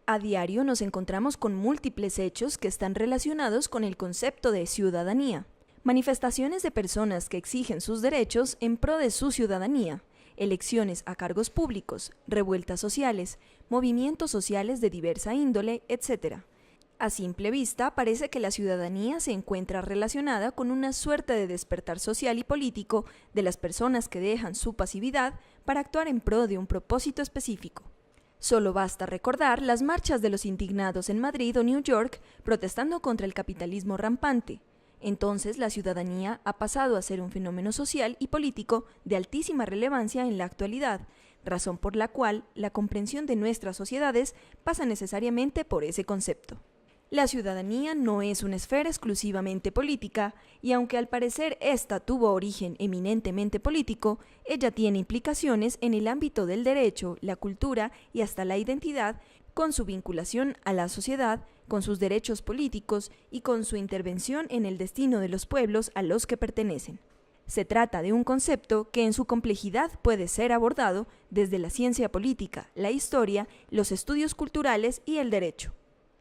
A diario nos encontramos con múltiples hechos que están relacionados con el concepto de ciudadanía. Manifestaciones de personas que exigen sus derechos en pro de su ciudadanía, elecciones a cargos públicos, revueltas sociales, movimientos sociales de diversa índole, etc. A simple vista, parece que la ciudadanía se encuentra relacionada con una suerte de despertar social y político de las personas que dejan su pasividad para actuar en pro de un propósito específico. Solo basta recordar las marchas de los indignados en Madrid o New York protestando contra el capitalismo rampante. Entonces, la ciudadanía ha pasado a ser un fenómeno social y político de altísima relevancia en la actualidad, razón por la cual la comprensión de nuestras sociedades pasa necesariamente por ese concepto. La ciudadanía no es una esfera exclusivamente política, y aunque al parecer ésta tuvo origen eminentemente político, ella tiene implicaciones en el ámbito del derecho, la cultura y hasta la identidad, con su vinculación a la sociedad, con sus derechos políticos y con su intervención en el destino de los pueblos a los que pertenecen. Se trata de un concepto que en su complejidad puede ser abordado desde la ciencia política, la historia, los estudios culturales y el derecho.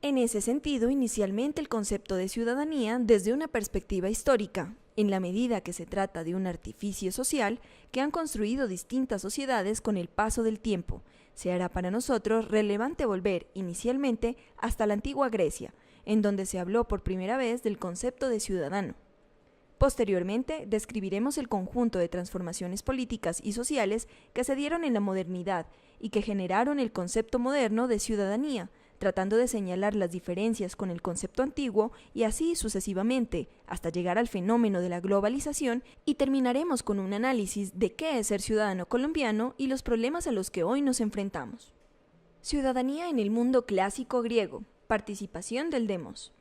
En ese sentido, inicialmente el concepto de ciudadanía desde una perspectiva histórica, en la medida que se trata de un artificio social que han construido distintas sociedades con el paso del tiempo, se hará para nosotros relevante volver inicialmente hasta la antigua Grecia, en donde se habló por primera vez del concepto de ciudadano. Posteriormente, describiremos el conjunto de transformaciones políticas y sociales que se dieron en la modernidad y que generaron el concepto moderno de ciudadanía, tratando de señalar las diferencias con el concepto antiguo y así sucesivamente, hasta llegar al fenómeno de la globalización, y terminaremos con un análisis de qué es ser ciudadano colombiano y los problemas a los que hoy nos enfrentamos. Ciudadanía en el mundo clásico griego. Participación del demos.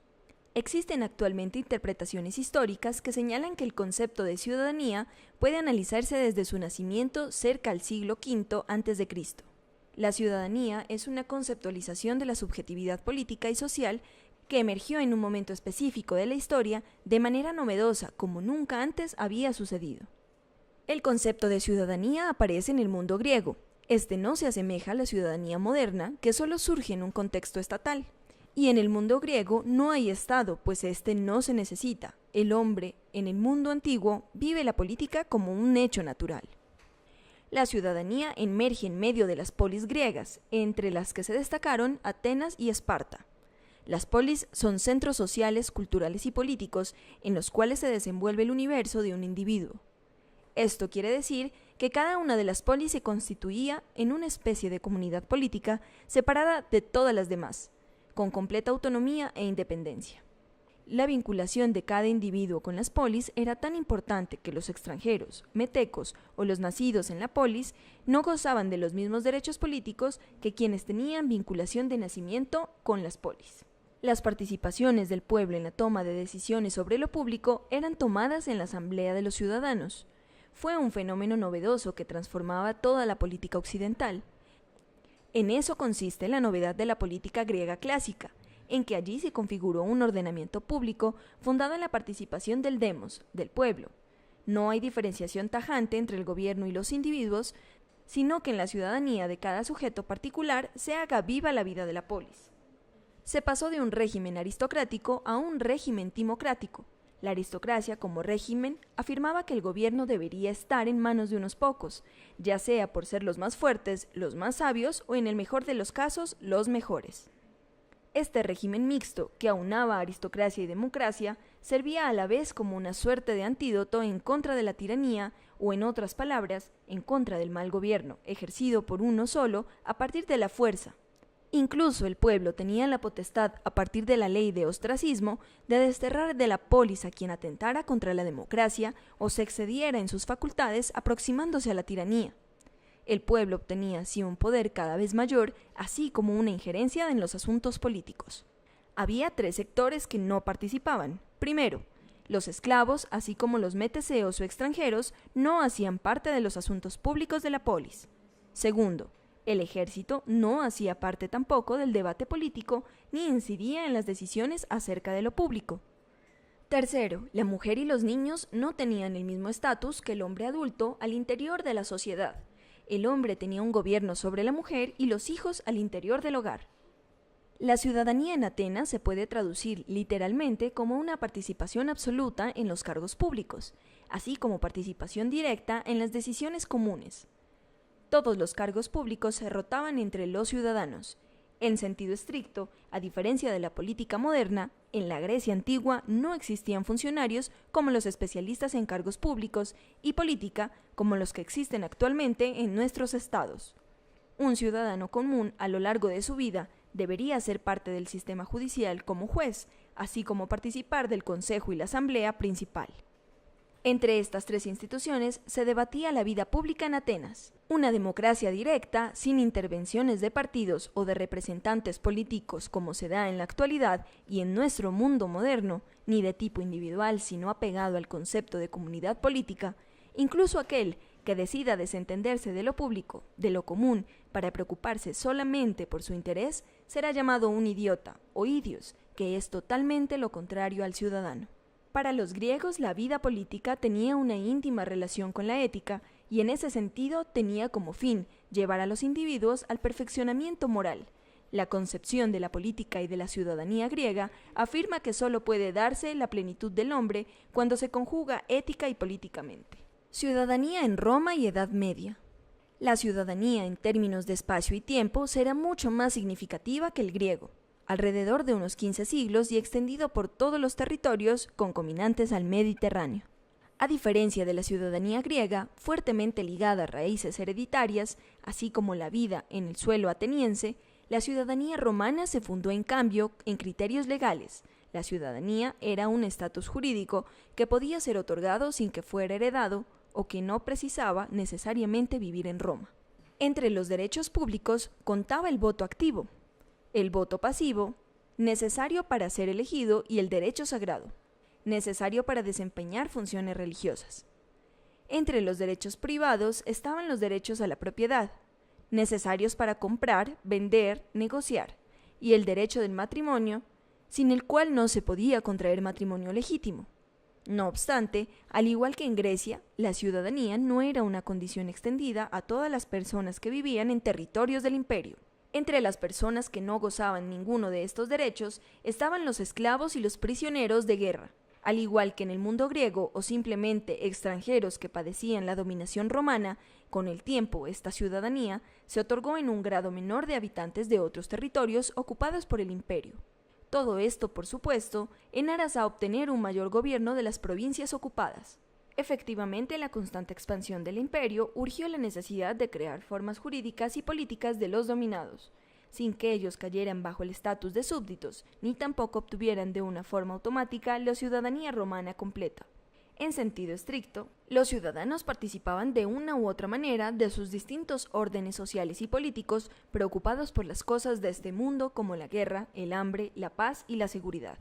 Existen actualmente interpretaciones históricas que señalan que el concepto de ciudadanía puede analizarse desde su nacimiento cerca al siglo V a.C. La ciudadanía es una conceptualización de la subjetividad política y social que emergió en un momento específico de la historia de manera novedosa como nunca antes había sucedido. El concepto de ciudadanía aparece en el mundo griego. Este no se asemeja a la ciudadanía moderna, que solo surge en un contexto estatal. Y en el mundo griego no hay Estado, pues este no se necesita. El hombre, en el mundo antiguo, vive la política como un hecho natural. La ciudadanía emerge en medio de las polis griegas, entre las que se destacaron Atenas y Esparta. Las polis son centros sociales, culturales y políticos en los cuales se desenvuelve el universo de un individuo. Esto quiere decir que cada una de las polis se constituía en una especie de comunidad política separada de todas las demás, con completa autonomía e independencia. La vinculación de cada individuo con las polis era tan importante que los extranjeros, metecos o los nacidos en la polis no gozaban de los mismos derechos políticos que quienes tenían vinculación de nacimiento con las polis. Las participaciones del pueblo en la toma de decisiones sobre lo público eran tomadas en la Asamblea de los Ciudadanos. Fue un fenómeno novedoso que transformaba toda la política occidental. En eso consiste la novedad de la política griega clásica, en que allí se configuró un ordenamiento público fundado en la participación del demos, del pueblo. No hay diferenciación tajante entre el gobierno y los individuos, sino que en la ciudadanía de cada sujeto particular se haga viva la vida de la polis. Se pasó de un régimen aristocrático a un régimen timocrático. La aristocracia como régimen afirmaba que el gobierno debería estar en manos de unos pocos, ya sea por ser los más fuertes, los más sabios o en el mejor de los casos, los mejores. Este régimen mixto, que aunaba aristocracia y democracia, servía a la vez como una suerte de antídoto en contra de la tiranía, o en otras palabras, en contra del mal gobierno, ejercido por uno solo a partir de la fuerza. Incluso el pueblo tenía la potestad, a partir de la ley de ostracismo, de desterrar de la polis a quien atentara contra la democracia o se excediera en sus facultades aproximándose a la tiranía. El pueblo obtenía así un poder cada vez mayor, así como una injerencia en los asuntos políticos. Había tres sectores que no participaban. Primero, los esclavos, así como los meteseos o extranjeros, no hacían parte de los asuntos públicos de la polis. Segundo, el ejército no hacía parte tampoco del debate político ni incidía en las decisiones acerca de lo público. Tercero, la mujer y los niños no tenían el mismo estatus que el hombre adulto al interior de la sociedad. El hombre tenía un gobierno sobre la mujer y los hijos al interior del hogar. La ciudadanía en Atenas se puede traducir literalmente como una participación absoluta en los cargos públicos, así como participación directa en las decisiones comunes. Todos los cargos públicos se rotaban entre los ciudadanos. En sentido estricto, a diferencia de la política moderna, en la Grecia antigua no existían funcionarios como los especialistas en cargos públicos y política como los que existen actualmente en nuestros estados. Un ciudadano común a lo largo de su vida debería ser parte del sistema judicial como juez, así como participar del Consejo y la Asamblea principal. Entre estas tres instituciones se debatía la vida pública en Atenas. Una democracia directa, sin intervenciones de partidos o de representantes políticos como se da en la actualidad y en nuestro mundo moderno, ni de tipo individual sino apegado al concepto de comunidad política, incluso aquel que decida desentenderse de lo público, de lo común, para preocuparse solamente por su interés, será llamado un idiota o idios, que es totalmente lo contrario al ciudadano. Para los griegos, la vida política tenía una íntima relación con la ética y en ese sentido tenía como fin llevar a los individuos al perfeccionamiento moral. La concepción de la política y de la ciudadanía griega afirma que solo puede darse la plenitud del hombre cuando se conjuga ética y políticamente. Ciudadanía en Roma y Edad Media. La ciudadanía en términos de espacio y tiempo será mucho más significativa que el griego, alrededor de unos 15 siglos y extendido por todos los territorios concominantes al Mediterráneo. A diferencia de la ciudadanía griega, fuertemente ligada a raíces hereditarias, así como la vida en el suelo ateniense, la ciudadanía romana se fundó en cambio en criterios legales. La ciudadanía era un estatus jurídico que podía ser otorgado sin que fuera heredado o que no precisaba necesariamente vivir en Roma. Entre los derechos públicos contaba el voto activo, el voto pasivo, necesario para ser elegido, y el derecho sagrado, necesario para desempeñar funciones religiosas. Entre los derechos privados estaban los derechos a la propiedad, necesarios para comprar, vender, negociar, y el derecho del matrimonio, sin el cual no se podía contraer matrimonio legítimo. No obstante, al igual que en Grecia, la ciudadanía no era una condición extendida a todas las personas que vivían en territorios del imperio. Entre las personas que no gozaban ninguno de estos derechos estaban los esclavos y los prisioneros de guerra. Al igual que en el mundo griego o simplemente extranjeros que padecían la dominación romana, con el tiempo esta ciudadanía se otorgó en un grado menor de habitantes de otros territorios ocupados por el imperio. Todo esto, por supuesto, en aras a obtener un mayor gobierno de las provincias ocupadas. Efectivamente, la constante expansión del imperio urgió la necesidad de crear formas jurídicas y políticas de los dominados, sin que ellos cayeran bajo el estatus de súbditos, ni tampoco obtuvieran de una forma automática la ciudadanía romana completa. En sentido estricto, los ciudadanos participaban de una u otra manera de sus distintos órdenes sociales y políticos preocupados por las cosas de este mundo como la guerra, el hambre, la paz y la seguridad.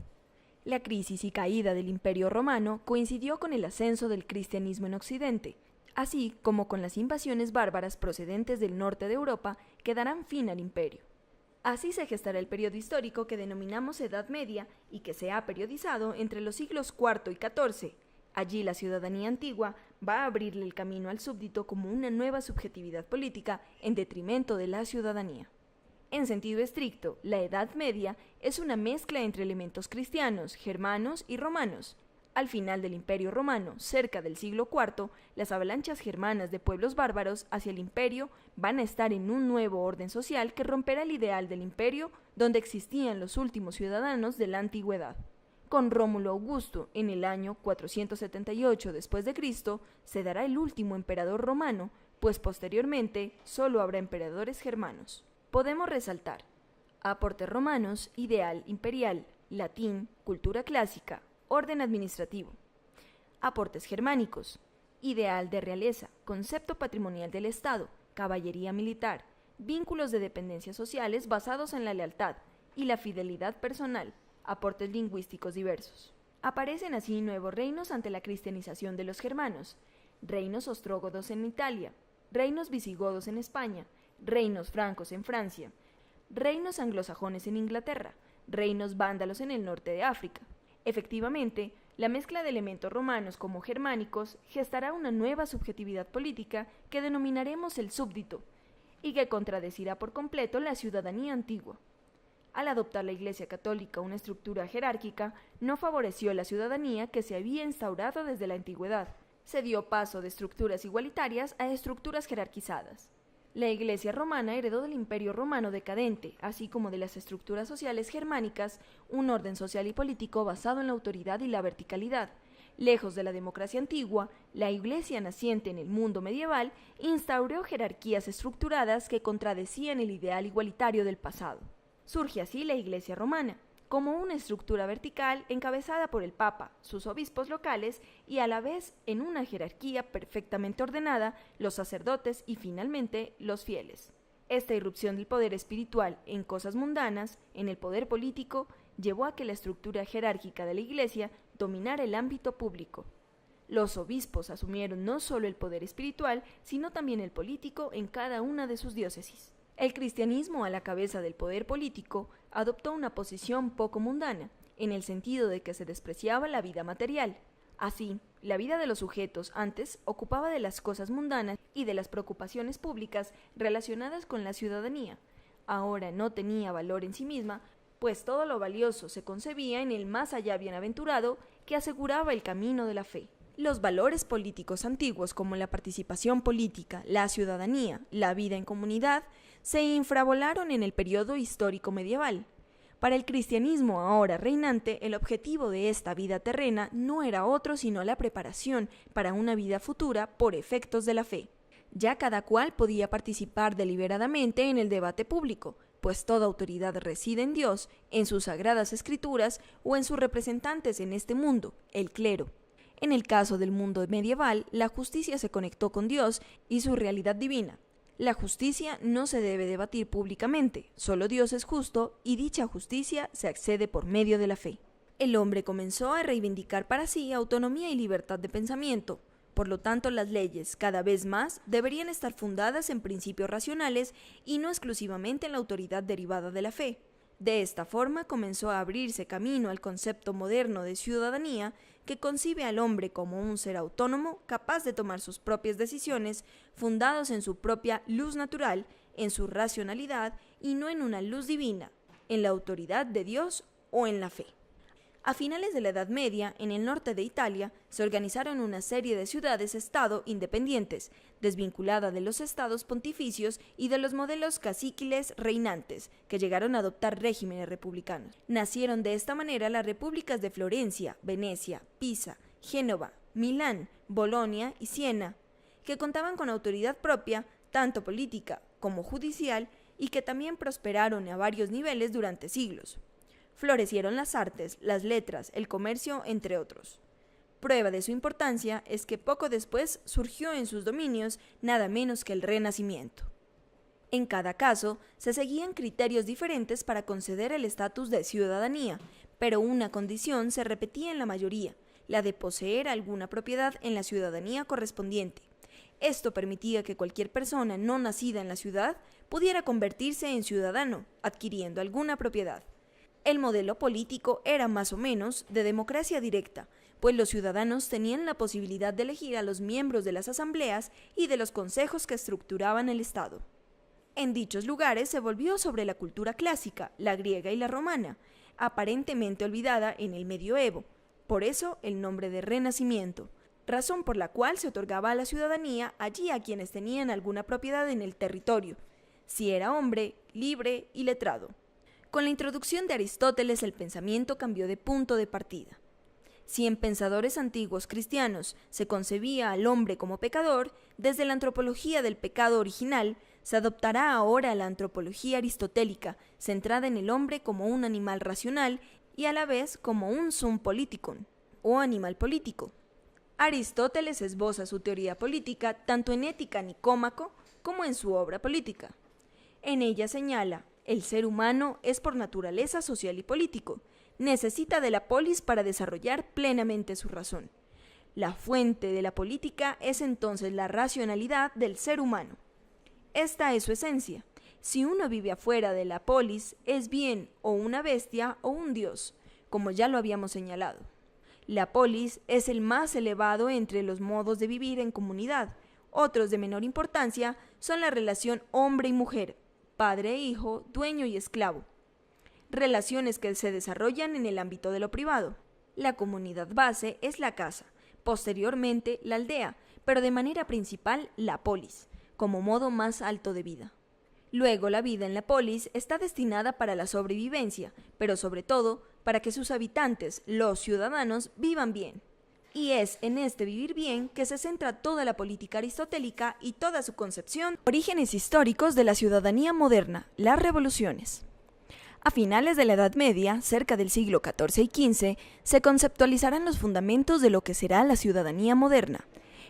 La crisis y caída del Imperio Romano coincidió con el ascenso del cristianismo en Occidente, así como con las invasiones bárbaras procedentes del norte de Europa que darán fin al imperio. Así se gestará el periodo histórico que denominamos Edad Media y que se ha periodizado entre los siglos IV y XIV. Allí la ciudadanía antigua va a abrirle el camino al súbdito como una nueva subjetividad política en detrimento de la ciudadanía. En sentido estricto, la Edad Media es una mezcla entre elementos cristianos, germanos y romanos. Al final del Imperio Romano, cerca del siglo IV, las avalanchas germanas de pueblos bárbaros hacia el imperio van a estar en un nuevo orden social que romperá el ideal del imperio donde existían los últimos ciudadanos de la antigüedad. Con Rómulo Augusto, en el año 478 después de Cristo, se dará el último emperador romano, pues posteriormente solo habrá emperadores germanos. Podemos resaltar aportes romanos, ideal imperial, latín, cultura clásica, orden administrativo. Aportes germánicos, ideal de realeza, concepto patrimonial del Estado, caballería militar, vínculos de dependencias sociales basados en la lealtad y la fidelidad personal, aportes lingüísticos diversos. Aparecen así nuevos reinos ante la cristianización de los germanos, reinos ostrógodos en Italia, reinos visigodos en España, reinos francos en Francia, reinos anglosajones en Inglaterra, reinos vándalos en el norte de África. Efectivamente, la mezcla de elementos romanos como germánicos gestará una nueva subjetividad política que denominaremos el súbdito, y que contradecirá por completo la ciudadanía antigua. Al adoptar la Iglesia Católica una estructura jerárquica, no favoreció la ciudadanía que se había instaurado desde la antigüedad. Se dio paso de estructuras igualitarias a estructuras jerarquizadas. La Iglesia romana heredó del Imperio romano decadente, así como de las estructuras sociales germánicas, un orden social y político basado en la autoridad y la verticalidad. Lejos de la democracia antigua, la Iglesia naciente en el mundo medieval instauró jerarquías estructuradas que contradecían el ideal igualitario del pasado. Surge así la Iglesia romana, como una estructura vertical encabezada por el Papa, sus obispos locales y a la vez en una jerarquía perfectamente ordenada, los sacerdotes y finalmente los fieles. Esta irrupción del poder espiritual en cosas mundanas, en el poder político, llevó a que la estructura jerárquica de la Iglesia dominara el ámbito público. Los obispos asumieron no solo el poder espiritual, sino también el político en cada una de sus diócesis. El cristianismo, a la cabeza del poder político, adoptó una posición poco mundana, en el sentido de que se despreciaba la vida material. Así, la vida de los sujetos antes ocupaba de las cosas mundanas y de las preocupaciones públicas relacionadas con la ciudadanía. Ahora no tenía valor en sí misma, pues todo lo valioso se concebía en el más allá bienaventurado que aseguraba el camino de la fe. Los valores políticos antiguos como la participación política, la ciudadanía, la vida en comunidad, se infravolaron en el periodo histórico medieval. Para el cristianismo ahora reinante, el objetivo de esta vida terrena no era otro sino la preparación para una vida futura por efectos de la fe. Ya cada cual podía participar deliberadamente en el debate público, pues toda autoridad reside en Dios, en sus sagradas escrituras o en sus representantes en este mundo, el clero. En el caso del mundo medieval, la justicia se conectó con Dios y su realidad divina. La justicia no se debe debatir públicamente, solo Dios es justo y dicha justicia se accede por medio de la fe. El hombre comenzó a reivindicar para sí autonomía y libertad de pensamiento. Por lo tanto, las leyes, cada vez más, deberían estar fundadas en principios racionales y no exclusivamente en la autoridad derivada de la fe. De esta forma comenzó a abrirse camino al concepto moderno de ciudadanía que concibe al hombre como un ser autónomo capaz de tomar sus propias decisiones, fundados en su propia luz natural, en su racionalidad y no en una luz divina, en la autoridad de Dios o en la fe. A finales de la Edad Media, en el norte de Italia, se organizaron una serie de ciudades-estado independientes, desvinculada de los estados pontificios y de los modelos caciquiles reinantes, que llegaron a adoptar regímenes republicanos. Nacieron de esta manera las repúblicas de Florencia, Venecia, Pisa, Génova, Milán, Bolonia y Siena, que contaban con autoridad propia, tanto política como judicial, y que también prosperaron a varios niveles durante siglos. Florecieron las artes, las letras, el comercio, entre otros. Prueba de su importancia es que poco después surgió en sus dominios nada menos que el Renacimiento. En cada caso, se seguían criterios diferentes para conceder el estatus de ciudadanía, pero una condición se repetía en la mayoría, la de poseer alguna propiedad en la ciudadanía correspondiente. Esto permitía que cualquier persona no nacida en la ciudad pudiera convertirse en ciudadano, adquiriendo alguna propiedad. El modelo político era más o menos de democracia directa, pues los ciudadanos tenían la posibilidad de elegir a los miembros de las asambleas y de los consejos que estructuraban el Estado. En dichos lugares se volvió sobre la cultura clásica, la griega y la romana, aparentemente olvidada en el medioevo, por eso el nombre de Renacimiento, razón por la cual se otorgaba a la ciudadanía allí a quienes tenían alguna propiedad en el territorio, si era hombre, libre y letrado. Con la introducción de Aristóteles el pensamiento cambió de punto de partida. Si en pensadores antiguos cristianos se concebía al hombre como pecador, desde la antropología del pecado original se adoptará ahora la antropología aristotélica, centrada en el hombre como un animal racional y a la vez como un sum politikon, o animal político. Aristóteles esboza su teoría política tanto en Ética Nicómaco como en su obra política. En ella señala: el ser humano es por naturaleza social y político, necesita de la polis para desarrollar plenamente su razón. La fuente de la política es entonces la racionalidad del ser humano. Esta es su esencia. Si uno vive afuera de la polis, es bien o una bestia o un dios, como ya lo habíamos señalado. La polis es el más elevado entre los modos de vivir en comunidad. Otros de menor importancia son la relación hombre y mujer, padre e hijo, dueño y esclavo. relaciones que se desarrollan en el ámbito de lo privado. La comunidad base es la casa, posteriormente la aldea, pero de manera principal la polis, como modo más alto de vida. Luego la vida en la polis está destinada para la sobrevivencia, pero sobre todo para que sus habitantes, los ciudadanos, vivan bien. Y es en este vivir bien que se centra toda la política aristotélica y toda su concepción. Orígenes históricos de la ciudadanía moderna, las revoluciones. A finales de la Edad Media, cerca del siglo XIV y XV, se conceptualizarán los fundamentos de lo que será la ciudadanía moderna.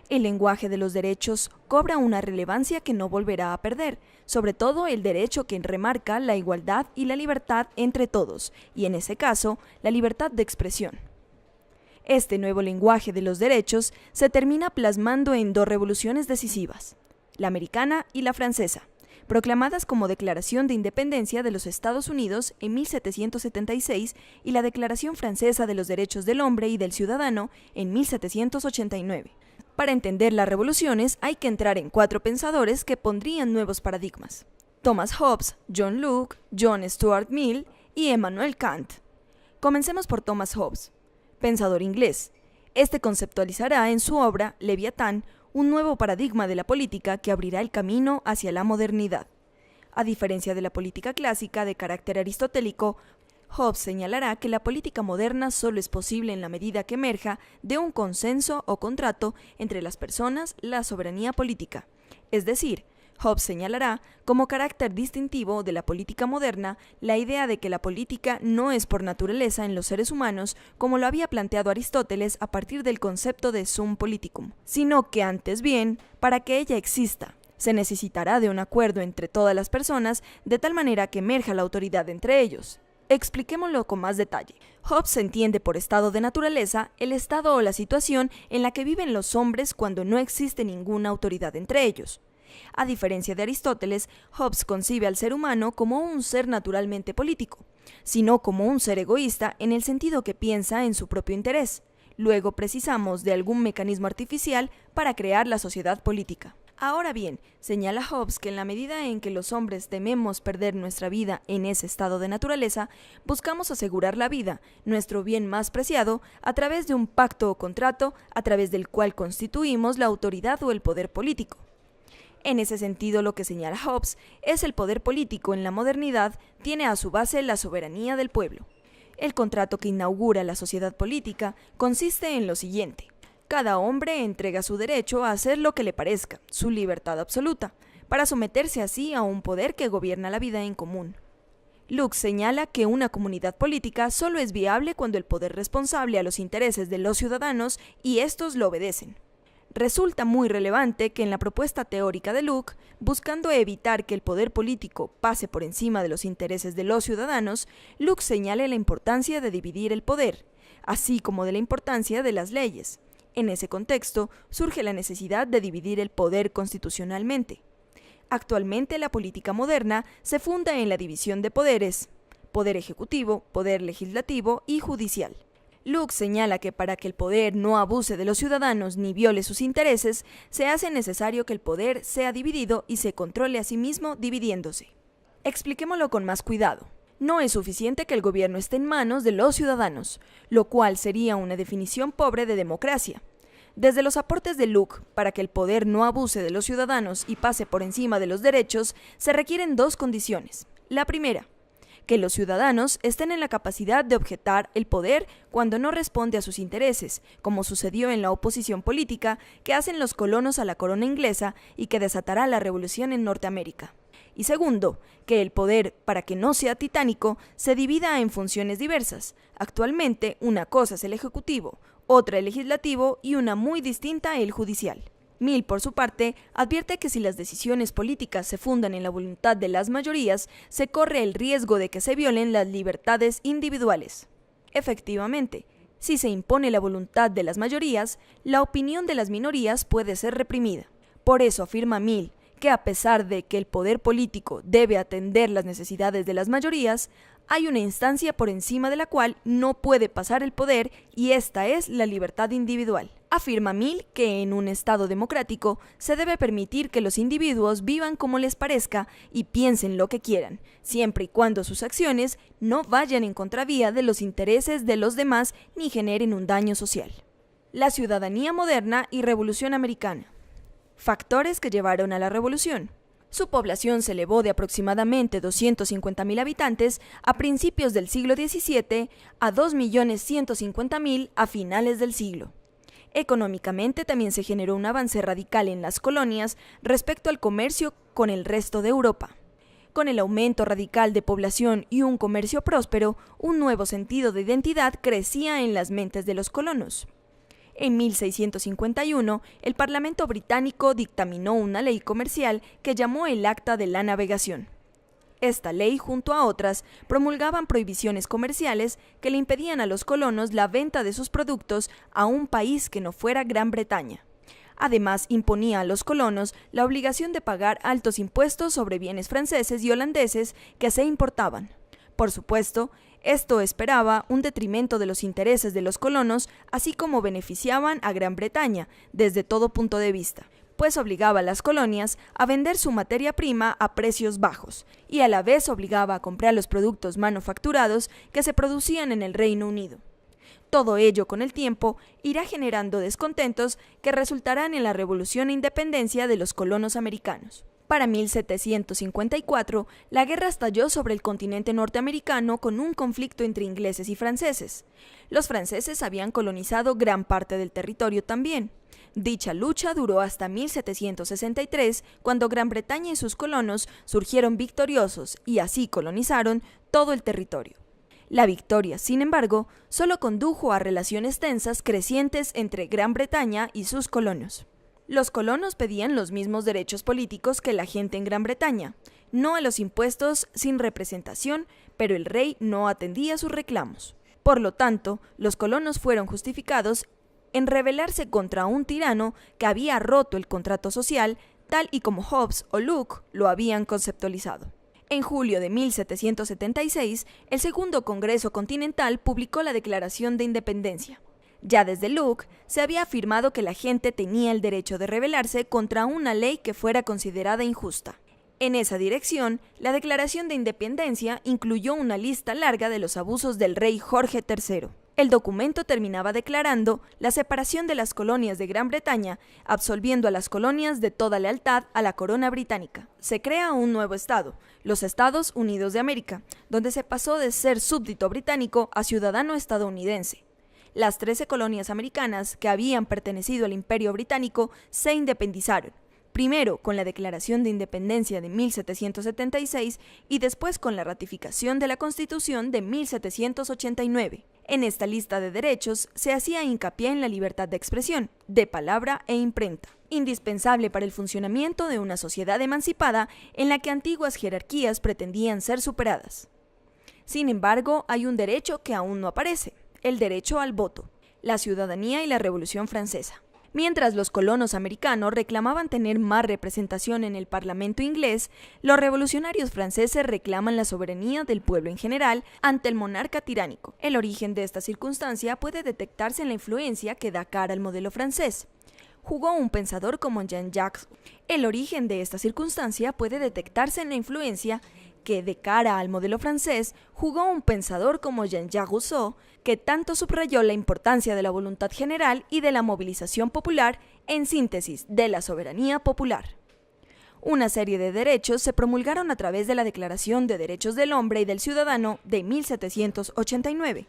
El lenguaje de los derechos cobra una relevancia que no volverá a perder, sobre todo el derecho que remarca la igualdad y la libertad entre todos, y en ese caso, la libertad de expresión. Este nuevo lenguaje de los derechos se termina plasmando en dos revoluciones decisivas, la americana y la francesa, proclamadas como Declaración de Independencia de los Estados Unidos en 1776 y la Declaración Francesa de los Derechos del Hombre y del Ciudadano en 1789. Para entender las revoluciones hay que entrar en cuatro pensadores que pondrían nuevos paradigmas: Thomas Hobbes, John Locke, John Stuart Mill y Immanuel Kant. Comencemos por Thomas Hobbes, pensador inglés. Este conceptualizará en su obra Leviatán un nuevo paradigma de la política que abrirá el camino hacia la modernidad. A diferencia de la política clásica de carácter aristotélico, Hobbes señalará que la política moderna solo es posible en la medida que emerja de un consenso o contrato entre las personas, la soberanía política. Es decir, Hobbes señalará como carácter distintivo de la política moderna la idea de que la política no es por naturaleza en los seres humanos como lo había planteado Aristóteles a partir del concepto de sum politicum, sino que antes bien, para que ella exista, se necesitará de un acuerdo entre todas las personas de tal manera que emerja la autoridad entre ellos. Expliquémoslo con más detalle. Hobbes entiende por estado de naturaleza el estado o la situación en la que viven los hombres cuando no existe ninguna autoridad entre ellos. A diferencia de Aristóteles, Hobbes concibe al ser humano como un ser naturalmente político, sino como un ser egoísta en el sentido que piensa en su propio interés. Luego precisamos de algún mecanismo artificial para crear la sociedad política. Ahora bien, señala Hobbes que en la medida en que los hombres tememos perder nuestra vida en ese estado de naturaleza, buscamos asegurar la vida, nuestro bien más preciado, a través de un pacto o contrato, a través del cual constituimos la autoridad o el poder político. En ese sentido, lo que señala Hobbes es el poder político en la modernidad tiene a su base la soberanía del pueblo. El contrato que inaugura la sociedad política consiste en lo siguiente: cada hombre entrega su derecho a hacer lo que le parezca, su libertad absoluta, para someterse así a un poder que gobierna la vida en común. Locke señala que una comunidad política solo es viable cuando el poder responsable a los intereses de los ciudadanos y estos lo obedecen. Resulta muy relevante que en la propuesta teórica de Locke, buscando evitar que el poder político pase por encima de los intereses de los ciudadanos, Locke señale la importancia de dividir el poder, así como de la importancia de las leyes. En ese contexto, surge la necesidad de dividir el poder constitucionalmente. Actualmente, la política moderna se funda en la división de poderes: poder ejecutivo, poder legislativo y judicial. Locke señala que para que el poder no abuse de los ciudadanos ni viole sus intereses, se hace necesario que el poder sea dividido y se controle a sí mismo dividiéndose. Expliquémoslo con más cuidado. No es suficiente que el gobierno esté en manos de los ciudadanos, lo cual sería una definición pobre de democracia. Desde los aportes de Locke, para que el poder no abuse de los ciudadanos y pase por encima de los derechos, se requieren dos condiciones. La primera, que los ciudadanos estén en la capacidad de objetar el poder cuando no responde a sus intereses, como sucedió en la oposición política que hacen los colonos a la corona inglesa y que desatará la revolución en Norteamérica. Y segundo, que el poder, para que no sea titánico, se divida en funciones diversas. Actualmente, una cosa es el ejecutivo, otra el legislativo y una muy distinta el judicial. Mill, por su parte, advierte que si las decisiones políticas se fundan en la voluntad de las mayorías, se corre el riesgo de que se violen las libertades individuales. Efectivamente, si se impone la voluntad de las mayorías, la opinión de las minorías puede ser reprimida. Por eso afirma Mill que a pesar de que el poder político debe atender las necesidades de las mayorías, hay una instancia por encima de la cual no puede pasar el poder y esta es la libertad individual. Afirma Mill que en un Estado democrático se debe permitir que los individuos vivan como les parezca y piensen lo que quieran, siempre y cuando sus acciones no vayan en contravía de los intereses de los demás ni generen un daño social. La ciudadanía moderna y Revolución Americana. Factores que llevaron a la revolución. Su población se elevó de aproximadamente 250.000 habitantes a principios del siglo XVII a 2.150.000 a finales del siglo. Económicamente también se generó un avance radical en las colonias respecto al comercio con el resto de Europa. Con el aumento radical de población y un comercio próspero, un nuevo sentido de identidad crecía en las mentes de los colonos. En 1651, el Parlamento británico dictaminó una ley comercial que llamó el Acta de la Navegación. Esta ley, junto a otras, promulgaban prohibiciones comerciales que le impedían a los colonos la venta de sus productos a un país que no fuera Gran Bretaña. Además, imponía a los colonos la obligación de pagar altos impuestos sobre bienes franceses y holandeses que se importaban. Por supuesto, esto esperaba un detrimento de los intereses de los colonos, así como beneficiaban a Gran Bretaña desde todo punto de vista, pues obligaba a las colonias a vender su materia prima a precios bajos y a la vez obligaba a comprar los productos manufacturados que se producían en el Reino Unido. Todo ello, con el tiempo, irá generando descontentos que resultarán en la Revolución e Independencia de los colonos americanos. Para 1754, la guerra estalló sobre el continente norteamericano con un conflicto entre ingleses y franceses. Los franceses habían colonizado gran parte del territorio también. Dicha lucha duró hasta 1763, cuando Gran Bretaña y sus colonos surgieron victoriosos y así colonizaron todo el territorio. La victoria, sin embargo, solo condujo a relaciones tensas crecientes entre Gran Bretaña y sus colonos. Los colonos pedían los mismos derechos políticos que la gente en Gran Bretaña, no a los impuestos sin representación, pero el rey no atendía sus reclamos. Por lo tanto, los colonos fueron justificados en rebelarse contra un tirano que había roto el contrato social, tal y como Hobbes o Locke lo habían conceptualizado. En julio de 1776, el Segundo Congreso Continental publicó la Declaración de Independencia. Ya desde Locke se había afirmado que la gente tenía el derecho de rebelarse contra una ley que fuera considerada injusta. En esa dirección, la Declaración de Independencia incluyó una lista larga de los abusos del rey Jorge III. El documento terminaba declarando la separación de las colonias de Gran Bretaña, absolviendo a las colonias de toda lealtad a la corona británica. Se crea un nuevo estado, los Estados Unidos de América, donde se pasó de ser súbdito británico a ciudadano estadounidense. Las 13 colonias americanas que habían pertenecido al Imperio Británico se independizaron, primero con la Declaración de Independencia de 1776 y después con la ratificación de la Constitución de 1789. En esta lista de derechos se hacía hincapié en la libertad de expresión, de palabra e imprenta, indispensable para el funcionamiento de una sociedad emancipada en la que antiguas jerarquías pretendían ser superadas. Sin embargo, hay un derecho que aún no aparece: el derecho al voto, la ciudadanía y la Revolución Francesa. Mientras los colonos americanos reclamaban tener más representación en el Parlamento inglés, los revolucionarios franceses reclaman la soberanía del pueblo en general ante el monarca tiránico. El origen de esta circunstancia puede detectarse en la influencia que da cara al modelo francés. Jugó un pensador como Jean-Jacques. El origen de esta circunstancia puede detectarse en la influencia que, de cara al modelo francés, jugó un pensador como Jean-Jacques Rousseau, que tanto subrayó la importancia de la voluntad general y de la movilización popular, en síntesis, de la soberanía popular. Una serie de derechos se promulgaron a través de la Declaración de Derechos del Hombre y del Ciudadano de 1789.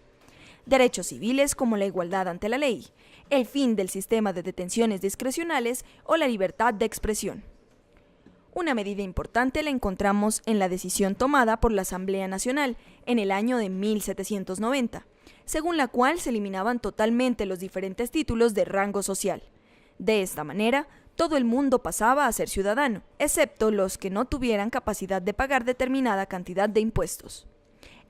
Derechos civiles como la igualdad ante la ley, el fin del sistema de detenciones discrecionales o la libertad de expresión. Una medida importante la encontramos en la decisión tomada por la Asamblea Nacional en el año de 1790, según la cual se eliminaban totalmente los diferentes títulos de rango social. De esta manera, todo el mundo pasaba a ser ciudadano, excepto los que no tuvieran capacidad de pagar determinada cantidad de impuestos.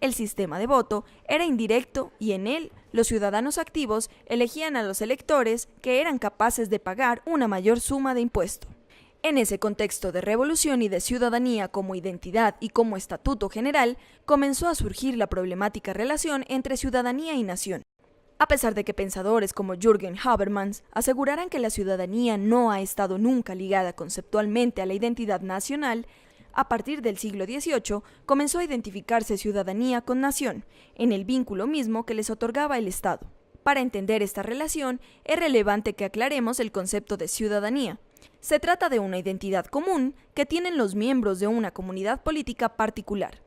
El sistema de voto era indirecto y en él los ciudadanos activos elegían a los electores que eran capaces de pagar una mayor suma de impuesto. En ese contexto de revolución y de ciudadanía como identidad y como estatuto general, comenzó a surgir la problemática relación entre ciudadanía y nación. A pesar de que pensadores como Jürgen Habermas aseguraran que la ciudadanía no ha estado nunca ligada conceptualmente a la identidad nacional, a partir del siglo XVIII comenzó a identificarse ciudadanía con nación, en el vínculo mismo que les otorgaba el Estado. Para entender esta relación, es relevante que aclaremos el concepto de ciudadanía. Se trata de una identidad común que tienen los miembros de una comunidad política particular.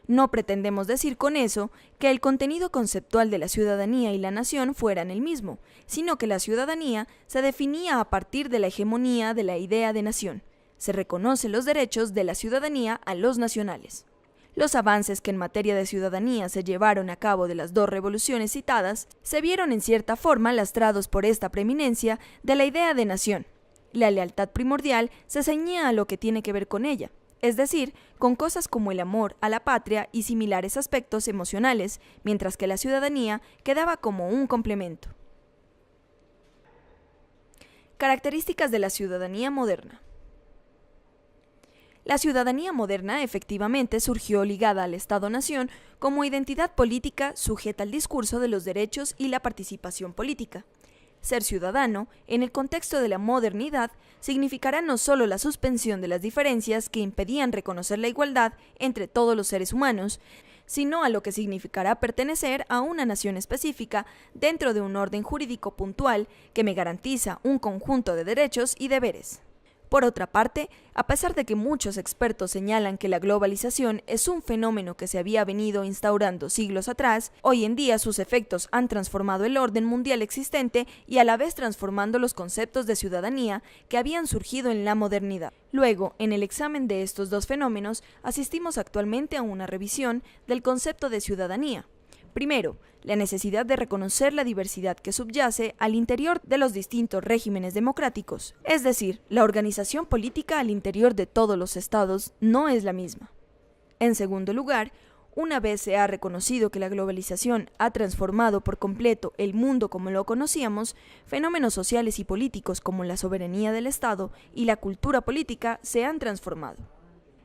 No pretendemos decir con eso que el contenido conceptual de la ciudadanía y la nación fueran el mismo, sino que la ciudadanía se definía a partir de la hegemonía de la idea de nación. Se reconocen los derechos de la ciudadanía a los nacionales. Los avances que en materia de ciudadanía se llevaron a cabo de las dos revoluciones citadas se vieron en cierta forma lastrados por esta preeminencia de la idea de nación. La lealtad primordial se ceñía a lo que tiene que ver con ella, es decir, con cosas como el amor a la patria y similares aspectos emocionales, mientras que la ciudadanía quedaba como un complemento. Características de la ciudadanía moderna. La ciudadanía moderna efectivamente surgió ligada al Estado-nación como identidad política sujeta al discurso de los derechos y la participación política. Ser ciudadano, en el contexto de la modernidad, significará no solo la suspensión de las diferencias que impedían reconocer la igualdad entre todos los seres humanos, sino a lo que significará pertenecer a una nación específica dentro de un orden jurídico puntual que me garantiza un conjunto de derechos y deberes. Por otra parte, a pesar de que muchos expertos señalan que la globalización es un fenómeno que se había venido instaurando siglos atrás, hoy en día sus efectos han transformado el orden mundial existente y a la vez transformando los conceptos de ciudadanía que habían surgido en la modernidad. Luego, en el examen de estos dos fenómenos, asistimos actualmente a una revisión del concepto de ciudadanía. Primero, la necesidad de reconocer la diversidad que subyace al interior de los distintos regímenes democráticos, es decir, la organización política al interior de todos los estados no es la misma. En segundo lugar, una vez se ha reconocido que la globalización ha transformado por completo el mundo como lo conocíamos, fenómenos sociales y políticos como la soberanía del Estado y la cultura política se han transformado.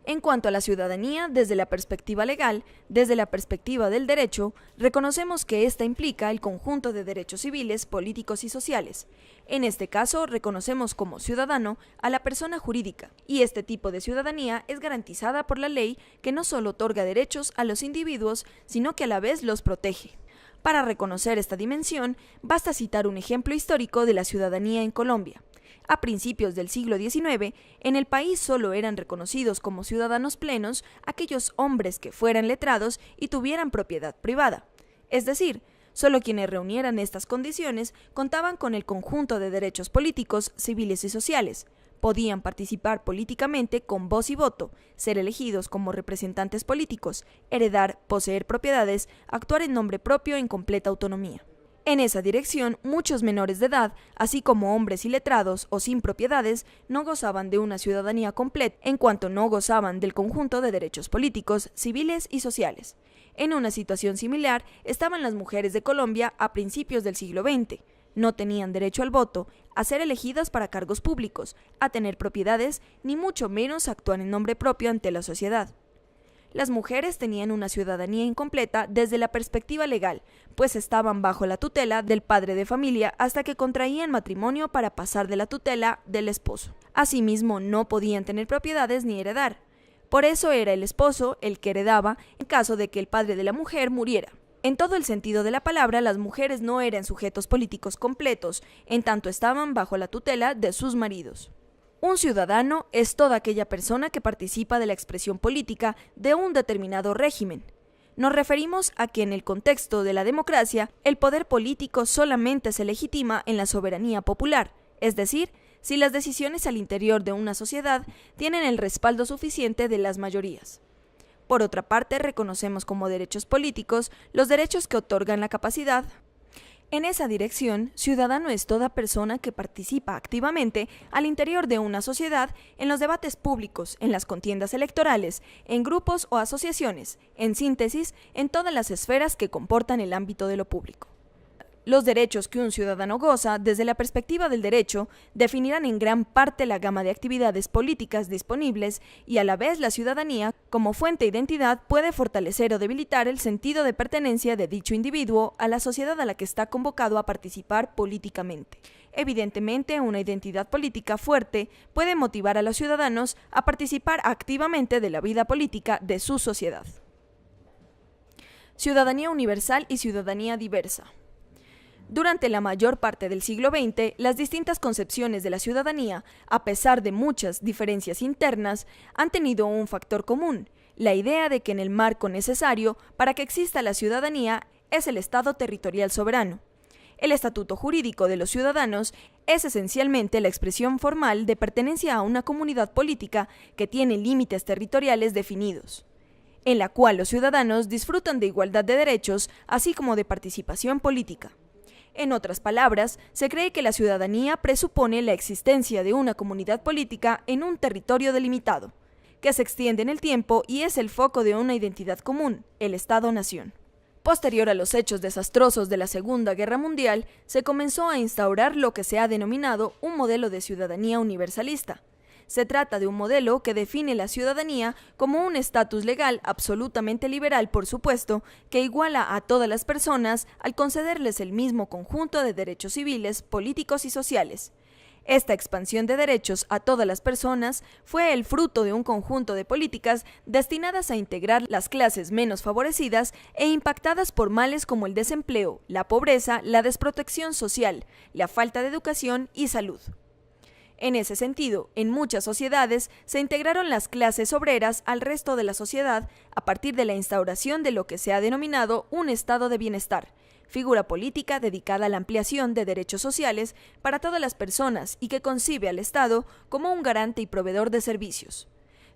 En cuanto a la ciudadanía, desde la perspectiva legal, desde la perspectiva del derecho, reconocemos que ésta implica el conjunto de derechos civiles, políticos y sociales. En este caso, reconocemos como ciudadano a la persona jurídica, y este tipo de ciudadanía es garantizada por la ley que no solo otorga derechos a los individuos, sino que a la vez los protege. Para reconocer esta dimensión, basta citar un ejemplo histórico de la ciudadanía en Colombia. A principios del siglo XIX, en el país solo eran reconocidos como ciudadanos plenos aquellos hombres que fueran letrados y tuvieran propiedad privada. Es decir, solo quienes reunieran estas condiciones contaban con el conjunto de derechos políticos, civiles y sociales. Podían participar políticamente con voz y voto, ser elegidos como representantes políticos, heredar, poseer propiedades, actuar en nombre propio en completa autonomía. En esa dirección, muchos menores de edad, así como hombres iletrados o sin propiedades, no gozaban de una ciudadanía completa, en cuanto no gozaban del conjunto de derechos políticos, civiles y sociales. En una situación similar estaban las mujeres de Colombia a principios del siglo XX. No tenían derecho al voto, a ser elegidas para cargos públicos, a tener propiedades, ni mucho menos a actuar en nombre propio ante la sociedad. Las mujeres tenían una ciudadanía incompleta desde la perspectiva legal, pues estaban bajo la tutela del padre de familia hasta que contraían matrimonio para pasar de la tutela del esposo. Asimismo, no podían tener propiedades ni heredar. Por eso era el esposo el que heredaba en caso de que el padre de la mujer muriera. En todo el sentido de la palabra, las mujeres no eran sujetos políticos completos, en tanto estaban bajo la tutela de sus maridos. Un ciudadano es toda aquella persona que participa de la expresión política de un determinado régimen. Nos referimos a que en el contexto de la democracia, el poder político solamente se legitima en la soberanía popular, es decir, si las decisiones al interior de una sociedad tienen el respaldo suficiente de las mayorías. Por otra parte, reconocemos como derechos políticos los derechos que otorgan la capacidad. En esa dirección, ciudadano es toda persona que participa activamente al interior de una sociedad en los debates públicos, en las contiendas electorales, en grupos o asociaciones, en síntesis, en todas las esferas que comportan el ámbito de lo público. Los derechos que un ciudadano goza desde la perspectiva del derecho definirán en gran parte la gama de actividades políticas disponibles y a la vez la ciudadanía, como fuente de identidad, puede fortalecer o debilitar el sentido de pertenencia de dicho individuo a la sociedad a la que está convocado a participar políticamente. Evidentemente, una identidad política fuerte puede motivar a los ciudadanos a participar activamente de la vida política de su sociedad. Ciudadanía universal y ciudadanía diversa. Durante la mayor parte del siglo XX, las distintas concepciones de la ciudadanía, a pesar de muchas diferencias internas, han tenido un factor común: la idea de que en el marco necesario para que exista la ciudadanía es el Estado territorial soberano. El estatuto jurídico de los ciudadanos es esencialmente la expresión formal de pertenencia a una comunidad política que tiene límites territoriales definidos, en la cual los ciudadanos disfrutan de igualdad de derechos, así como de participación política. En otras palabras, se cree que la ciudadanía presupone la existencia de una comunidad política en un territorio delimitado, que se extiende en el tiempo y es el foco de una identidad común, el Estado-nación. Posterior a los hechos desastrosos de la Segunda Guerra Mundial, se comenzó a instaurar lo que se ha denominado un modelo de ciudadanía universalista. Se trata de un modelo que define la ciudadanía como un estatus legal absolutamente liberal, por supuesto, que iguala a todas las personas al concederles el mismo conjunto de derechos civiles, políticos y sociales. Esta expansión de derechos a todas las personas fue el fruto de un conjunto de políticas destinadas a integrar las clases menos favorecidas e impactadas por males como el desempleo, la pobreza, la desprotección social, la falta de educación y salud. En ese sentido, en muchas sociedades se integraron las clases obreras al resto de la sociedad a partir de la instauración de lo que se ha denominado un estado de bienestar, figura política dedicada a la ampliación de derechos sociales para todas las personas y que concibe al Estado como un garante y proveedor de servicios.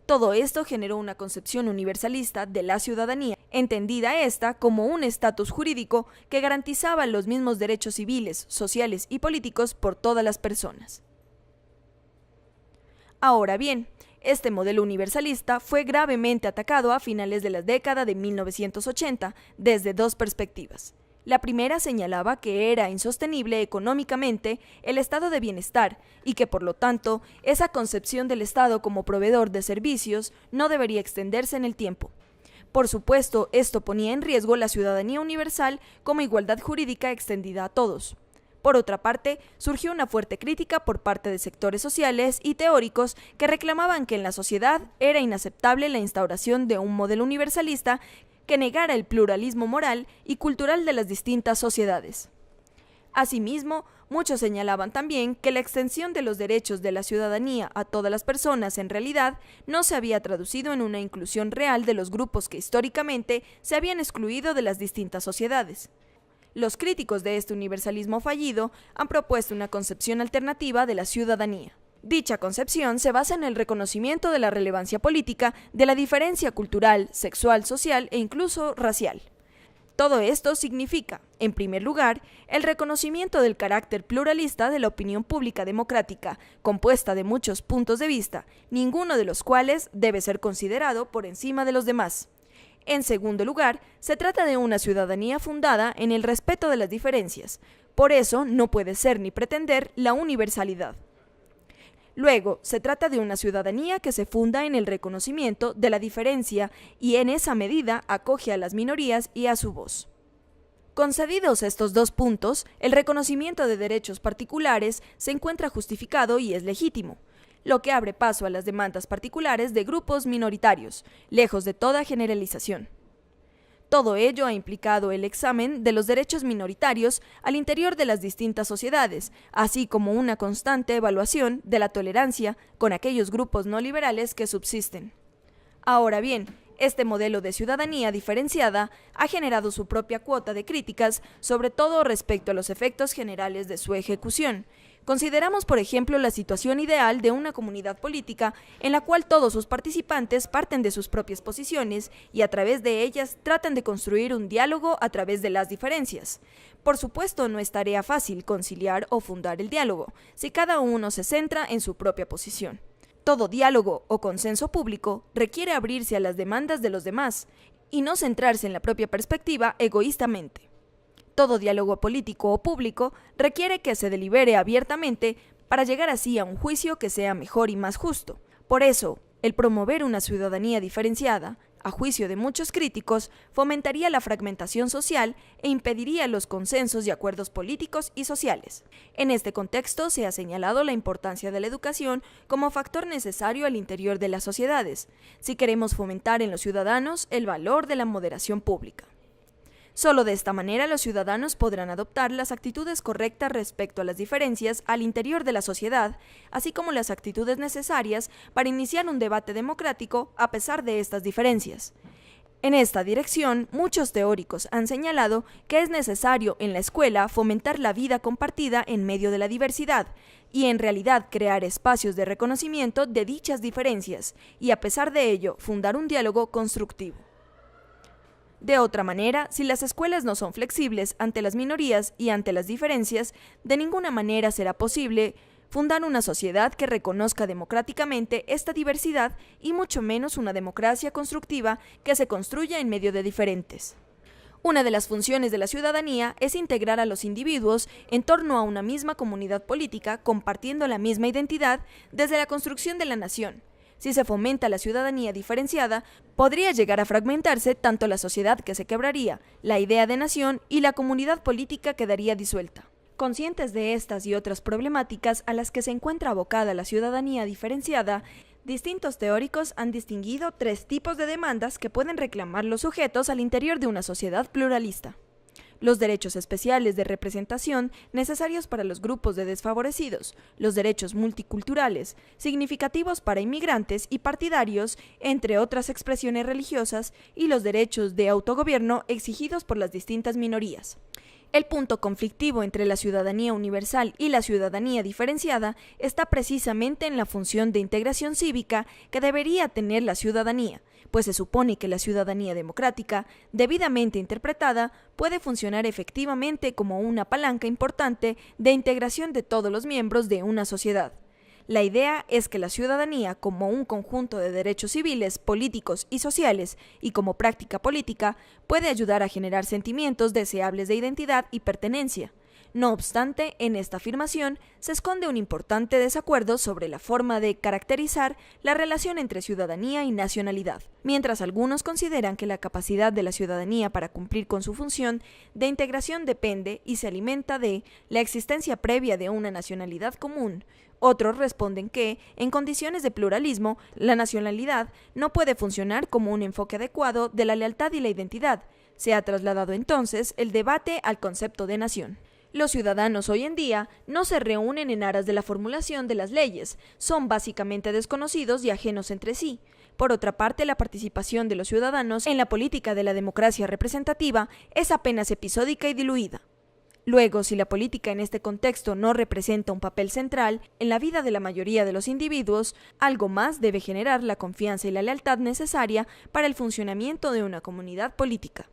Todo esto generó una concepción universalista de la ciudadanía, entendida esta como un estatus jurídico que garantizaba los mismos derechos civiles, sociales y políticos por todas las personas. Ahora bien, este modelo universalista fue gravemente atacado a finales de la década de 1980 desde dos perspectivas. La primera señalaba que era insostenible económicamente el estado de bienestar y que, por lo tanto, esa concepción del Estado como proveedor de servicios no debería extenderse en el tiempo. Por supuesto, esto ponía en riesgo la ciudadanía universal como igualdad jurídica extendida a todos. Por otra parte, surgió una fuerte crítica por parte de sectores sociales y teóricos que reclamaban que en la sociedad era inaceptable la instauración de un modelo universalista que negara el pluralismo moral y cultural de las distintas sociedades. Asimismo, muchos señalaban también que la extensión de los derechos de la ciudadanía a todas las personas en realidad no se había traducido en una inclusión real de los grupos que históricamente se habían excluido de las distintas sociedades. Los críticos de este universalismo fallido han propuesto una concepción alternativa de la ciudadanía. Dicha concepción se basa en el reconocimiento de la relevancia política de la diferencia cultural, sexual, social e incluso racial. Todo esto significa, en primer lugar, el reconocimiento del carácter pluralista de la opinión pública democrática, compuesta de muchos puntos de vista, ninguno de los cuales debe ser considerado por encima de los demás. En segundo lugar, se trata de una ciudadanía fundada en el respeto de las diferencias. Por eso, no puede ser ni pretender la universalidad. Luego, se trata de una ciudadanía que se funda en el reconocimiento de la diferencia y en esa medida acoge a las minorías y a su voz. Concedidos estos dos puntos, el reconocimiento de derechos particulares se encuentra justificado y es legítimo, lo que abre paso a las demandas particulares de grupos minoritarios, lejos de toda generalización. Todo ello ha implicado el examen de los derechos minoritarios al interior de las distintas sociedades, así como una constante evaluación de la tolerancia con aquellos grupos no liberales que subsisten. Ahora bien, este modelo de ciudadanía diferenciada ha generado su propia cuota de críticas, sobre todo respecto a los efectos generales de su ejecución. Consideramos, por ejemplo, la situación ideal de una comunidad política en la cual todos sus participantes parten de sus propias posiciones y a través de ellas tratan de construir un diálogo a través de las diferencias. Por supuesto, no es tarea fácil conciliar o fundar el diálogo, si cada uno se centra en su propia posición. Todo diálogo o consenso público requiere abrirse a las demandas de los demás y no centrarse en la propia perspectiva egoístamente. Todo diálogo político o público requiere que se delibere abiertamente para llegar así a un juicio que sea mejor y más justo. Por eso, el promover una ciudadanía diferenciada, a juicio de muchos críticos, fomentaría la fragmentación social e impediría los consensos y acuerdos políticos y sociales. En este contexto se ha señalado la importancia de la educación como factor necesario al interior de las sociedades, si queremos fomentar en los ciudadanos el valor de la moderación pública. Solo de esta manera los ciudadanos podrán adoptar las actitudes correctas respecto a las diferencias al interior de la sociedad, así como las actitudes necesarias para iniciar un debate democrático a pesar de estas diferencias. En esta dirección, muchos teóricos han señalado que es necesario en la escuela fomentar la vida compartida en medio de la diversidad y en realidad crear espacios de reconocimiento de dichas diferencias y a pesar de ello fundar un diálogo constructivo. De otra manera, si las escuelas no son flexibles ante las minorías y ante las diferencias, de ninguna manera será posible fundar una sociedad que reconozca democráticamente esta diversidad y mucho menos una democracia constructiva que se construya en medio de diferentes. Una de las funciones de la ciudadanía es integrar a los individuos en torno a una misma comunidad política compartiendo la misma identidad desde la construcción de la nación. Si se fomenta la ciudadanía diferenciada, podría llegar a fragmentarse tanto la sociedad que se quebraría, la idea de nación y la comunidad política quedaría disuelta. Conscientes de estas y otras problemáticas a las que se encuentra abocada la ciudadanía diferenciada, distintos teóricos han distinguido 3 tipos de demandas que pueden reclamar los sujetos al interior de una sociedad pluralista. Los derechos especiales de representación necesarios para los grupos de desfavorecidos, los derechos multiculturales, significativos para inmigrantes y partidarios, entre otras expresiones religiosas, y los derechos de autogobierno exigidos por las distintas minorías. El punto conflictivo entre la ciudadanía universal y la ciudadanía diferenciada está precisamente en la función de integración cívica que debería tener la ciudadanía, pues se supone que la ciudadanía democrática, debidamente interpretada, puede funcionar efectivamente como una palanca importante de integración de todos los miembros de una sociedad. La idea es que la ciudadanía, como un conjunto de derechos civiles, políticos y sociales, y como práctica política, puede ayudar a generar sentimientos deseables de identidad y pertenencia. No obstante, en esta afirmación se esconde un importante desacuerdo sobre la forma de caracterizar la relación entre ciudadanía y nacionalidad. Mientras algunos consideran que la capacidad de la ciudadanía para cumplir con su función de integración depende y se alimenta de la existencia previa de una nacionalidad común, otros responden que, en condiciones de pluralismo, la nacionalidad no puede funcionar como un enfoque adecuado de la lealtad y la identidad. Se ha trasladado entonces el debate al concepto de nación. Los ciudadanos hoy en día no se reúnen en aras de la formulación de las leyes, son básicamente desconocidos y ajenos entre sí. Por otra parte, la participación de los ciudadanos en la política de la democracia representativa es apenas episódica y diluida. Luego, si la política en este contexto no representa un papel central en la vida de la mayoría de los individuos, algo más debe generar la confianza y la lealtad necesaria para el funcionamiento de una comunidad política.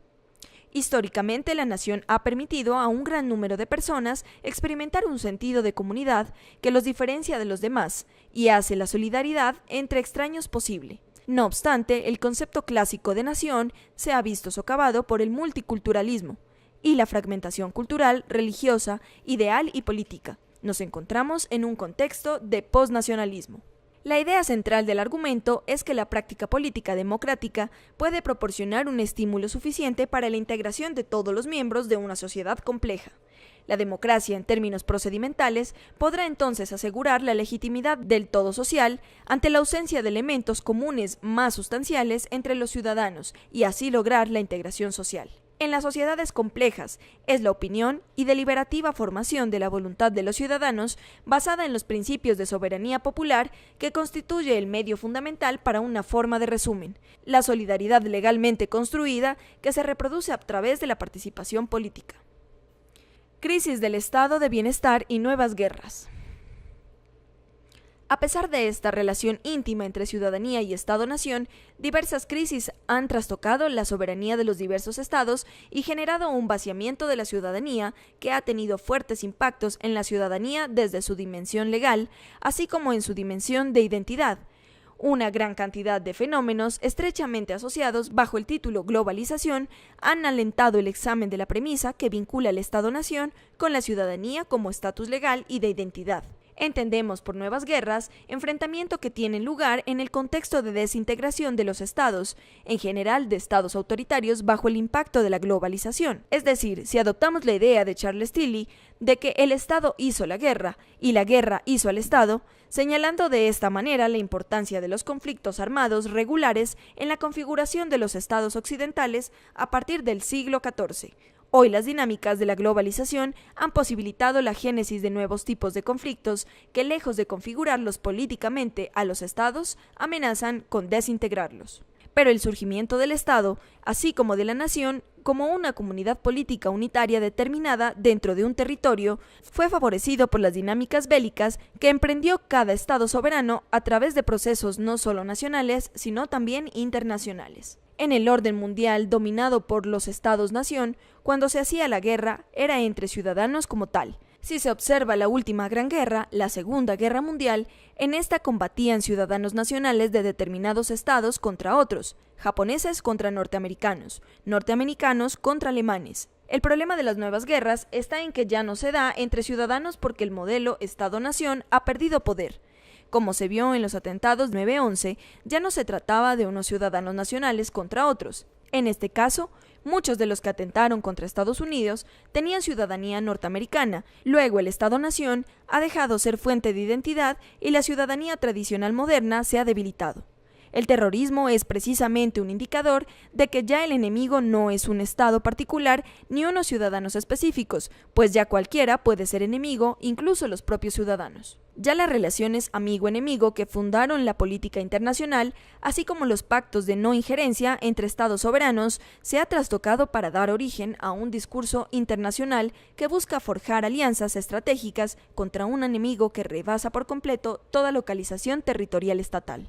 Históricamente, la nación ha permitido a un gran número de personas experimentar un sentido de comunidad que los diferencia de los demás y hace la solidaridad entre extraños posible. No obstante, el concepto clásico de nación se ha visto socavado por el multiculturalismo y la fragmentación cultural, religiosa, ideal y política. Nos encontramos en un contexto de posnacionalismo. La idea central del argumento es que la práctica política democrática puede proporcionar un estímulo suficiente para la integración de todos los miembros de una sociedad compleja. La democracia, en términos procedimentales, podrá entonces asegurar la legitimidad del todo social ante la ausencia de elementos comunes más sustanciales entre los ciudadanos y así lograr la integración social. En las sociedades complejas, es la opinión y deliberativa formación de la voluntad de los ciudadanos basada en los principios de soberanía popular que constituye el medio fundamental para una forma de resumen, la solidaridad legalmente construida que se reproduce a través de la participación política. Crisis del estado de bienestar y nuevas guerras. A pesar de esta relación íntima entre ciudadanía y Estado-nación, diversas crisis han trastocado la soberanía de los diversos estados y generado un vaciamiento de la ciudadanía que ha tenido fuertes impactos en la ciudadanía desde su dimensión legal, así como en su dimensión de identidad. Una gran cantidad de fenómenos estrechamente asociados bajo el título globalización han alentado el examen de la premisa que vincula el Estado-nación con la ciudadanía como estatus legal y de identidad. Entendemos por nuevas guerras, enfrentamiento que tienen lugar en el contexto de desintegración de los estados, en general de estados autoritarios bajo el impacto de la globalización. Es decir, si adoptamos la idea de Charles Tilly de que el Estado hizo la guerra y la guerra hizo al Estado, señalando de esta manera la importancia de los conflictos armados regulares en la configuración de los estados occidentales a partir del siglo XIV. Hoy las dinámicas de la globalización han posibilitado la génesis de nuevos tipos de conflictos que, lejos de configurarlos políticamente a los estados, amenazan con desintegrarlos. Pero el surgimiento del Estado, así como de la nación, como una comunidad política unitaria determinada dentro de un territorio, fue favorecido por las dinámicas bélicas que emprendió cada Estado soberano a través de procesos no solo nacionales, sino también internacionales. En el orden mundial dominado por los Estados-nación, cuando se hacía la guerra, era entre ciudadanos como tal. Si se observa la última gran guerra, la Segunda Guerra Mundial, en esta combatían ciudadanos nacionales de determinados estados contra otros, japoneses contra norteamericanos, norteamericanos contra alemanes. El problema de las nuevas guerras está en que ya no se da entre ciudadanos porque el modelo Estado-nación ha perdido poder. Como se vio en los atentados 9/11, ya no se trataba de unos ciudadanos nacionales contra otros. En este caso, muchos de los que atentaron contra Estados Unidos tenían ciudadanía norteamericana. Luego el Estado-nación ha dejado ser fuente de identidad y la ciudadanía tradicional moderna se ha debilitado. El terrorismo es precisamente un indicador de que ya el enemigo no es un Estado particular ni unos ciudadanos específicos, pues ya cualquiera puede ser enemigo, incluso los propios ciudadanos. Ya las relaciones amigo-enemigo que fundaron la política internacional, así como los pactos de no injerencia entre estados soberanos, se ha trastocado para dar origen a un discurso internacional que busca forjar alianzas estratégicas contra un enemigo que rebasa por completo toda localización territorial estatal.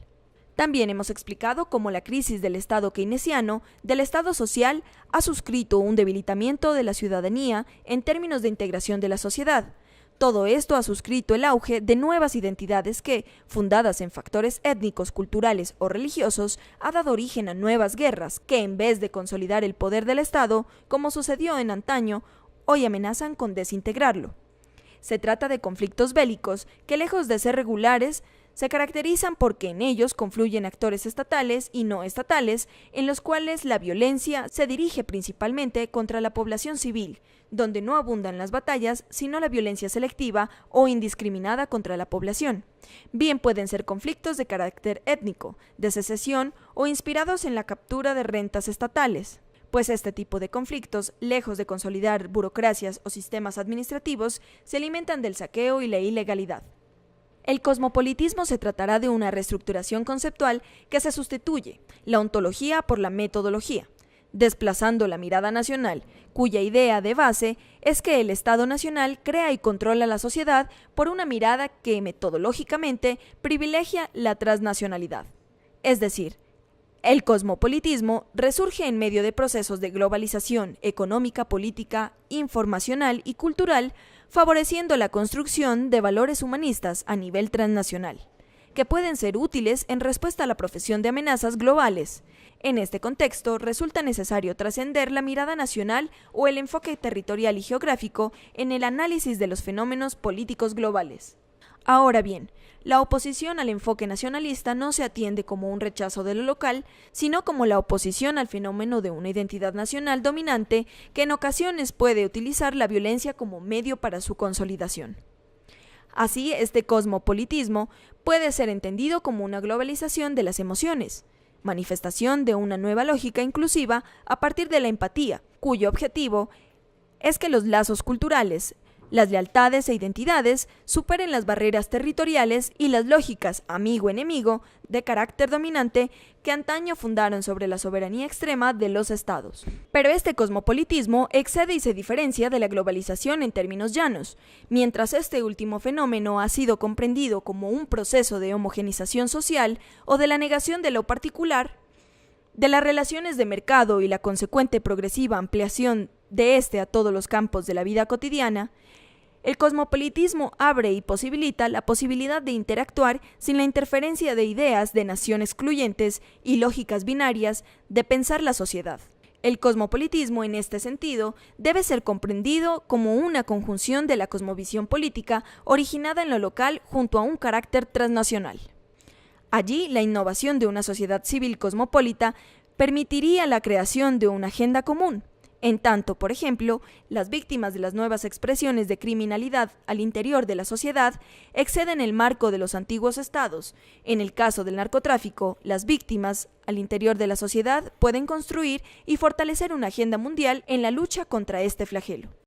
También hemos explicado cómo la crisis del Estado keynesiano, del Estado social, ha suscrito un debilitamiento de la ciudadanía en términos de integración de la sociedad. Todo esto ha suscrito el auge de nuevas identidades que, fundadas en factores étnicos, culturales o religiosos, ha dado origen a nuevas guerras que, en vez de consolidar el poder del Estado, como sucedió en antaño, hoy amenazan con desintegrarlo. Se trata de conflictos bélicos que, lejos de ser regulares, se caracterizan porque en ellos confluyen actores estatales y no estatales, en los cuales la violencia se dirige principalmente contra la población civil, donde no abundan las batallas, sino la violencia selectiva o indiscriminada contra la población. Bien pueden ser conflictos de carácter étnico, de secesión o inspirados en la captura de rentas estatales, pues este tipo de conflictos, lejos de consolidar burocracias o sistemas administrativos, se alimentan del saqueo y la ilegalidad. El cosmopolitismo se tratará de una reestructuración conceptual que se sustituye la ontología por la metodología, desplazando la mirada nacional, cuya idea de base es que el Estado nacional crea y controla la sociedad por una mirada que metodológicamente privilegia la transnacionalidad. Es decir, el cosmopolitismo resurge en medio de procesos de globalización económica, política, informacional y cultural, favoreciendo la construcción de valores humanistas a nivel transnacional, que pueden ser útiles en respuesta a la profesión de amenazas globales. En este contexto, resulta necesario trascender la mirada nacional o el enfoque territorial y geográfico en el análisis de los fenómenos políticos globales. Ahora bien, la oposición al enfoque nacionalista no se atiende como un rechazo de lo local, sino como la oposición al fenómeno de una identidad nacional dominante que en ocasiones puede utilizar la violencia como medio para su consolidación. Así, este cosmopolitismo puede ser entendido como una globalización de las emociones, manifestación de una nueva lógica inclusiva a partir de la empatía, cuyo objetivo es que los lazos culturales, las lealtades e identidades superen las barreras territoriales y las lógicas amigo-enemigo de carácter dominante que antaño fundaron sobre la soberanía extrema de los estados. Pero este cosmopolitismo excede y se diferencia de la globalización en términos llanos, mientras este último fenómeno ha sido comprendido como un proceso de homogenización social o de la negación de lo particular, de las relaciones de mercado y la consecuente progresiva ampliación de este a todos los campos de la vida cotidiana. El cosmopolitismo abre y posibilita la posibilidad de interactuar sin la interferencia de ideas de nación excluyentes y lógicas binarias de pensar la sociedad. El cosmopolitismo, en este sentido, debe ser comprendido como una conjunción de la cosmovisión política originada en lo local junto a un carácter transnacional. Allí, la innovación de una sociedad civil cosmopolita permitiría la creación de una agenda común, en tanto, por ejemplo, las víctimas de las nuevas expresiones de criminalidad al interior de la sociedad exceden el marco de los antiguos estados. En el caso del narcotráfico, las víctimas al interior de la sociedad pueden construir y fortalecer una agenda mundial en la lucha contra este flagelo.